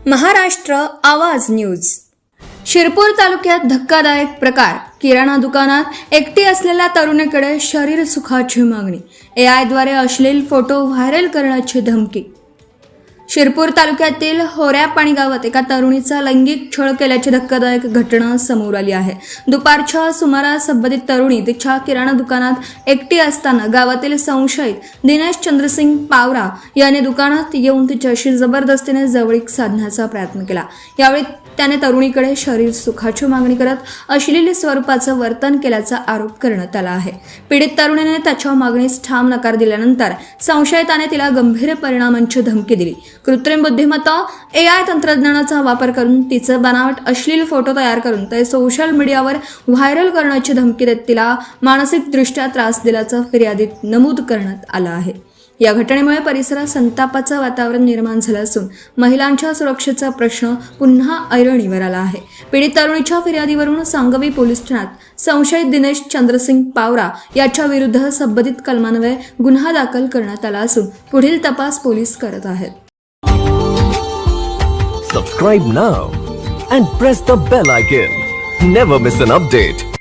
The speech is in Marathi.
महाराष्ट्र आवाज न्यूज. शिरपूर तालुक्यात धक्कादायक प्रकार. किराणा दुकानात एकटी असलेल्या तरुणीकडे शरीर सुखाची मागणी. एआयद्वारे अश्लील फोटो व्हायरल करण्याची धमकी. शिरपूर तालुक्यातील होऱ्यापाणी गावात एका तरुणीचा लैंगिक छळ केल्याची धक्कादायक घटना समोर आली आहे. दुपारच्या सुमारास संबंधित तरुणी तिच्या किराणा दुकानात एकटी असताना गावातील संशयित दिनेश चंद्रसिंग पावरा याने दुकानात येऊन तिच्याशी जबरदस्तीने जवळीक साधण्याचा प्रयत्न केला. यावेळी त्याने तरुणीकडे शरीर सुखाची मागणी करत अश्लील स्वरूपाचं वर्तन केल्याचा आरोप करण्यात आला आहे. पीडित तरुणीने त्याच्या मागणीस ठाम नकार दिल्यानंतर संशयिताने तिला गंभीर परिणामांची धमकी दिली. कृत्रिम बुद्धिमत्ता एआय तंत्रज्ञानाचा वापर करून तिचं बनावट अश्लील फोटो तयार करून ते सोशल मीडियावर व्हायरल करण्याची धमकी देत तिला मानसिकदृष्ट्या त्रास दिल्याचं फिर्यादीत नमूद करण्यात आलं आहे. या घटनेमुळे परिसरात संतापाचं वातावरण निर्माण झालं असून महिलांच्या सुरक्षेचा प्रश्न पुन्हा ऐरणीवर आला आहे. पीडित तरुणीच्या फिर्यादीवरून सांगवी पोलीस ठाण्यात संशयित दिनेश चंद्रसिंग पावरा याच्या विरुद्ध संबंधित कलमान्वये गुन्हा दाखल करण्यात आला असून पुढील तपास पोलीस करत आहेत. Subscribe now and press the bell icon. Never miss an update.